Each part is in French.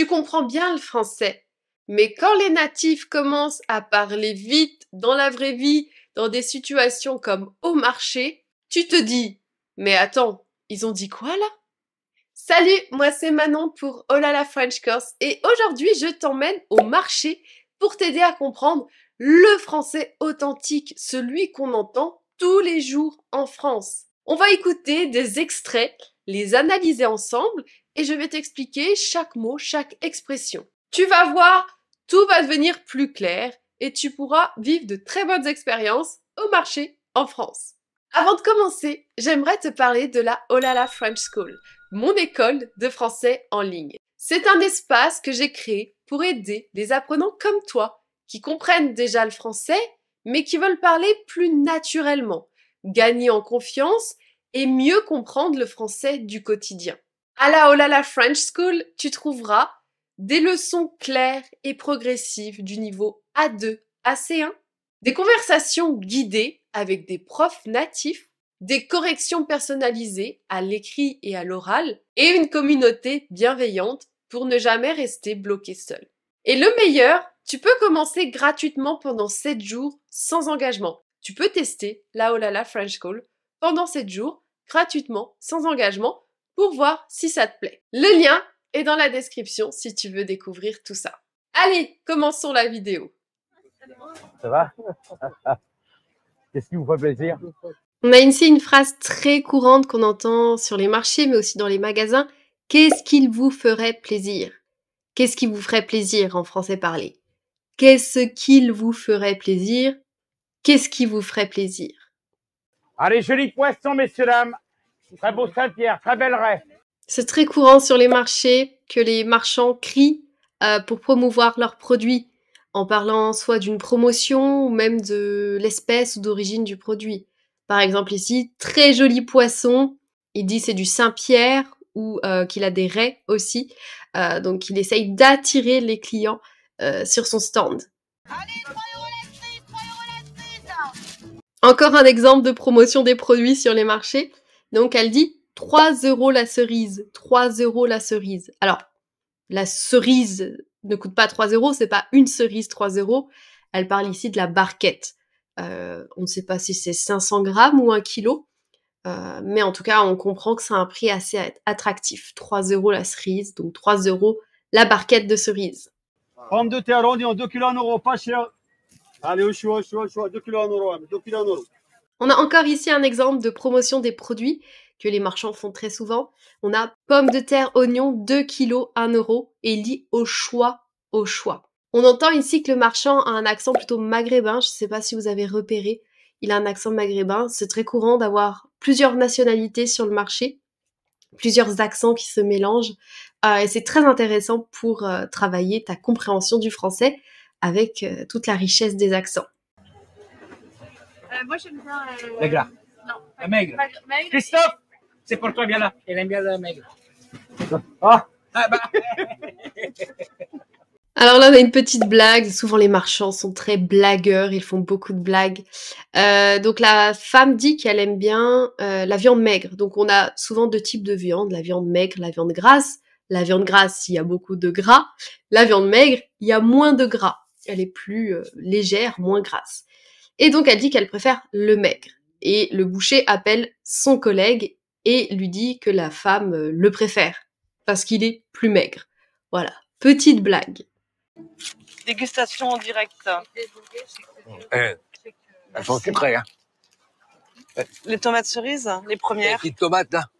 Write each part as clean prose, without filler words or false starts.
Tu comprends bien le français. Mais quand les natifs commencent à parler vite dans la vraie vie, dans des situations comme au marché, tu te dis « Mais attends, ils ont dit quoi là ?» Salut, moi c'est Manon pour Oh là la French Course et aujourd'hui je t'emmène au marché pour t'aider à comprendre le français authentique, celui qu'on entend tous les jours en France. On va écouter des extraits, les analyser ensemble et je vais t'expliquer chaque mot, chaque expression. Tu vas voir, tout va devenir plus clair et tu pourras vivre de très bonnes expériences au marché en France. Avant de commencer, j'aimerais te parler de la Oh là la French School, mon école de français en ligne. C'est un espace que j'ai créé pour aider des apprenants comme toi, qui comprennent déjà le français, mais qui veulent parler plus naturellement, gagner en confiance et mieux comprendre le français du quotidien. À la Oh là la French School, tu trouveras des leçons claires et progressives du niveau A2 à C1, des conversations guidées avec des profs natifs, des corrections personnalisées à l'écrit et à l'oral, et une communauté bienveillante pour ne jamais rester bloqué seul. Et le meilleur, tu peux commencer gratuitement pendant 7 jours sans engagement. Tu peux tester la Oh là la French School pendant 7 jours gratuitement sans engagement pour voir si ça te plaît. Le lien est dans la description si tu veux découvrir tout ça. Allez, commençons la vidéo. Ça va? Qu'est-ce qui vous fait plaisir? On a ici une phrase très courante qu'on entend sur les marchés, mais aussi dans les magasins. Qu'est-ce qu'il vous ferait plaisir? Qu'est-ce qui vous ferait plaisir en français parlé? Qu'est-ce qu'il vous ferait plaisir? Qu'est-ce qui vous ferait plaisir? Allez, joli poisson, messieurs, dames. Très beau Saint-Pierre, très belle raie. C'est très courant sur les marchés que les marchands crient pour promouvoir leurs produits en parlant soit d'une promotion ou même de l'espèce ou d'origine du produit. Par exemple ici, très joli poisson, il dit c'est du Saint-Pierre ou qu'il a des raies aussi. Donc il essaye d'attirer les clients sur son stand. Allez, 3 € la cerise, 3 € la cerise. Encore un exemple de promotion des produits sur les marchés. Donc elle dit 3 € la cerise, 3 € la cerise. Alors, la cerise ne coûte pas 3 €, c'est pas une cerise 3 €. Elle parle ici de la barquette. On ne sait pas si c'est 500 grammes ou 1 kilo, mais en tout cas, on comprend que c'est un prix assez attractif. 3 € la cerise, donc 3 € la barquette de cerise. Pommes de terre oignon, 2 kilos 1 euro, pas cher. Allez, au choix, 2 kilos 1 euro, 2 kilos 1 euro. On a encore ici un exemple de promotion des produits que les marchands font très souvent. On a pommes de terre, oignons, 2 kilos, 1 € et il dit au choix, au choix. On entend ici que le marchand a un accent plutôt maghrébin, je ne sais pas si vous avez repéré, il a un accent maghrébin. C'est très courant d'avoir plusieurs nationalités sur le marché, plusieurs accents qui se mélangent et c'est très intéressant pour travailler ta compréhension du français avec toute la richesse des accents. Moi j'aime bien. Le gras. Non. Le maigre. Maigre. Christophe, c'est pour toi, viens là. Elle aime bien le maigre. Ah, bah. Alors là, on a une petite blague. Souvent, les marchands sont très blagueurs. Ils font beaucoup de blagues. Donc, la femme dit qu'elle aime bien la viande maigre. Donc, on a souvent 2 types de viande. La viande maigre, la viande grasse. La viande grasse, il y a beaucoup de gras. La viande maigre, il y a moins de gras. Elle est plus légère, moins grasse. Et donc, elle dit qu'elle préfère le maigre. Et le boucher appelle son collègue et lui dit que la femme le préfère parce qu'il est plus maigre. Voilà, petite blague. Dégustation en direct. Elles sont sucrées, hein. Les tomates cerises, les Les premières. petites tomates, là.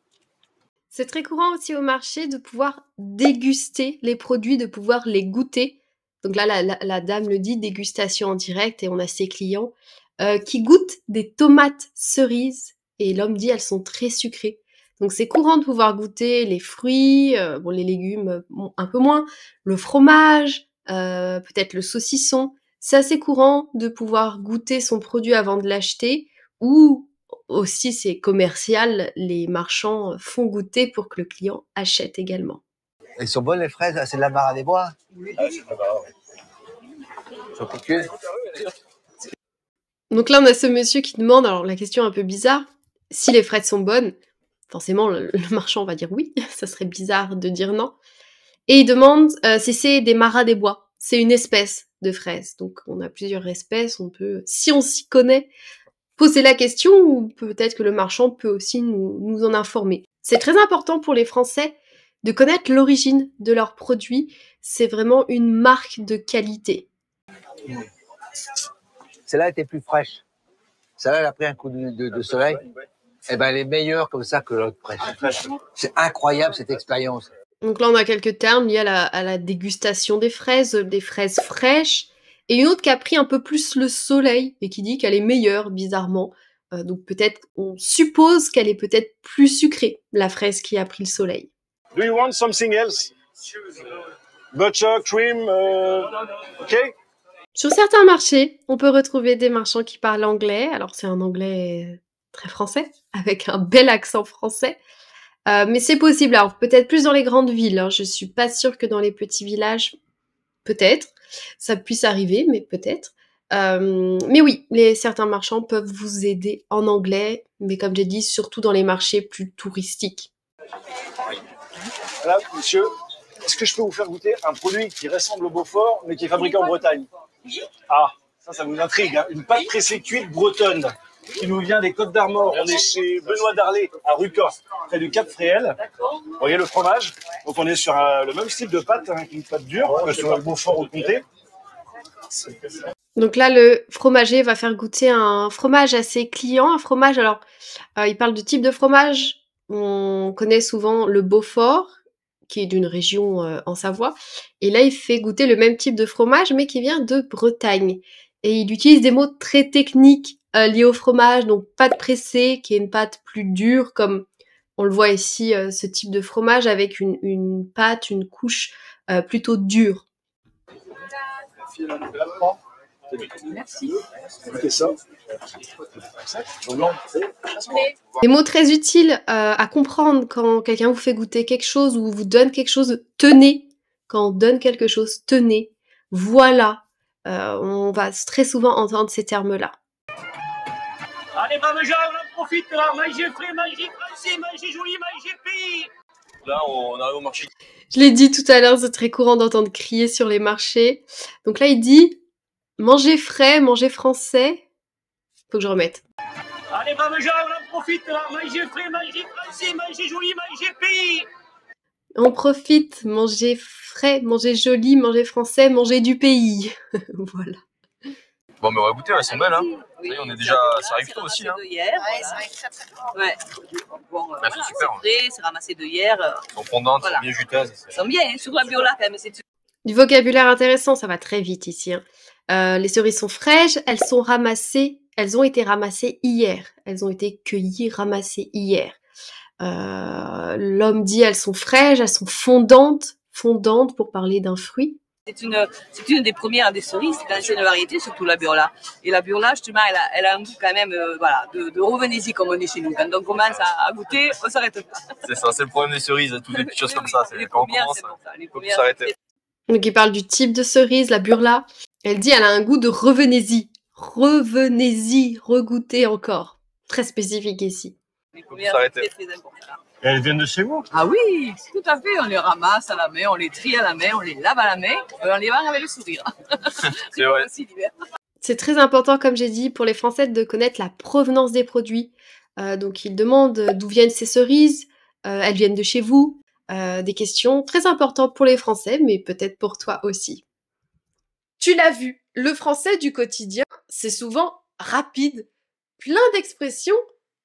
C'est très courant aussi au marché de pouvoir déguster les produits, de pouvoir les goûter. Donc là, la dame le dit, dégustation en direct, et on a ses clients qui goûtent des tomates cerises, et l'homme dit elles sont très sucrées. Donc c'est courant de pouvoir goûter les fruits, bon les légumes un peu moins, le fromage, peut-être le saucisson. C'est assez courant de pouvoir goûter son produit avant de l'acheter, ou aussi c'est commercial, les marchands font goûter pour que le client achète également. Elles sont bonnes, les fraises, là, c'est de la barre à des bois. Ah, c'est de la barre, ouais. Donc là, on a ce monsieur qui demande, alors la question est un peu bizarre, si les fraises sont bonnes. Forcément, le marchand va dire oui, ça serait bizarre de dire non. Et il demande si c'est des maras des bois. C'est une espèce de fraise. Donc on a plusieurs espèces, on peut, si on s'y connaît, poser la question ou peut-être que le marchand peut aussi nous en informer. C'est très important pour les Français de connaître l'origine de leurs produits. C'est vraiment une marque de qualité. Celle-là était plus fraîche. Celle-là, elle a pris un coup de soleil. Eh ben, elle est meilleure comme ça que l'autre fraîche. C'est incroyable cette expérience. Donc là, on a quelques termes liés à la dégustation des fraises fraîches, et une autre qui a pris un peu plus le soleil et qui dit qu'elle est meilleure, bizarrement. Donc peut-être, on suppose qu'elle est peut-être plus sucrée, la fraise qui a pris le soleil. Do you want something else? Butter, cream, okay? Sur certains marchés, on peut retrouver des marchands qui parlent anglais. Alors c'est un anglais très français, avec un bel accent français. Mais c'est possible, alors peut-être plus dans les grandes villes, hein. Je suis pas sûre que dans les petits villages, peut-être, ça puisse arriver, mais peut-être. Mais oui, certains marchands peuvent vous aider en anglais, mais comme j'ai dit, surtout dans les marchés plus touristiques. Voilà, monsieur, est-ce que je peux vous faire goûter un produit qui ressemble au Beaufort, mais qui est fabriqué en Bretagne? Ah, ça vous intrigue, hein. Une pâte pressée cuite bretonne, qui nous vient des Côtes d'Armor. On est chez Benoît Darlé, à Rucor, près du Cap Fréhel. Vous voyez le fromage? Donc on est sur le même style de pâte, hein, une pâte dure, sur le Beaufort au comté. Donc là, le fromager va faire goûter un fromage à ses clients. Un fromage, alors, il parle de type de fromage. On connaît souvent le Beaufort, qui est d'une région en Savoie. Et là, il fait goûter le même type de fromage, mais qui vient de Bretagne. Et il utilise des mots très techniques liés au fromage, donc pâte pressée, qui est une pâte plus dure, comme on le voit ici, ce type de fromage, avec une pâte, une couche plutôt dure. Merci. Des mots très utiles à comprendre quand quelqu'un vous fait goûter quelque chose ou vous donne quelque chose. Tenez, quand on donne quelque chose, tenez, voilà. On va très souvent entendre ces termes-là. Allez, braves gens, on en profite là, manger frais, manger français, manger joli, manger pays. Là, on arrive au marché. Je l'ai dit tout à l'heure, c'est très courant d'entendre crier sur les marchés. Donc là, il dit manger frais, manger français. Faut que je remette. Allez, braves gens, on en profite là, manger frais, manger français, manger joli, manger pays. On profite, manger frais, manger joli, manger français, manger du pays. Voilà. Bon, mais on va goûter, elles sont belles, hein. Oui, on est déjà, ça arrive tôt aussi, hein. Hier, ouais, ça arrive très très tôt. Ouais. Bon, Elles voilà, sont super, c'est hein. frais, c'est ramassé de hier. Elles sont fondantes, Voilà. elles sont bien juteuses. Elles sont bien, hein, sur la biola quand même. C'est Du vocabulaire intéressant, ça va très vite ici, hein. Les cerises sont fraîches, elles ont été ramassées hier. Elles ont été cueillies, ramassées hier. L'homme dit elles sont fraîches, elles sont fondantes pour parler d'un fruit. c'est une des premières des cerises, c'est une variété, surtout la burla. Et la burla, justement, elle a un goût quand même, voilà, de revenez-y comme on dit chez nous. Quand on commence à goûter, on s'arrête pas. C'est ça, c'est le problème des cerises, toutes les petites choses comme ça. Les Quand on premières, commence, c'est pour ça. Les il faut plus premières, s'arrêter. Donc il parle du type de cerise, la burla. Elle dit elle a un goût de revenez-y. Revenez-y, regoutez encore. Très spécifique ici. les premières, s'arrêter. c'est très important. Et elles viennent de chez vous? Ah oui, tout à fait. On les ramasse à la main, on les trie à la main, on les lave à la main, on les vend avec le sourire. C'est vrai. Aussi l'hiver. C'est très important, comme j'ai dit, pour les Français de connaître la provenance des produits. Donc ils demandent d'où viennent ces cerises, elles viennent de chez vous. Des questions très importantes pour les Français, mais peut-être pour toi aussi. Tu l'as vu, le français du quotidien, c'est souvent rapide, plein d'expressions,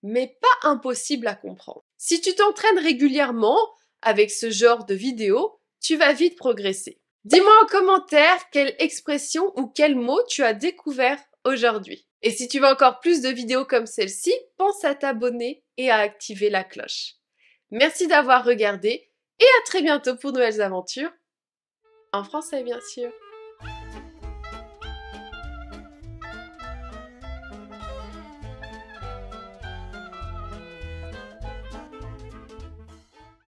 mais pas impossible à comprendre. Si tu t'entraînes régulièrement avec ce genre de vidéos, tu vas vite progresser. Dis-moi en commentaire quelle expression ou quel mot tu as découvert aujourd'hui. Et si tu veux encore plus de vidéos comme celle-ci, pense à t'abonner et à activer la cloche. Merci d'avoir regardé et à très bientôt pour de nouvelles aventures, en français bien sûr.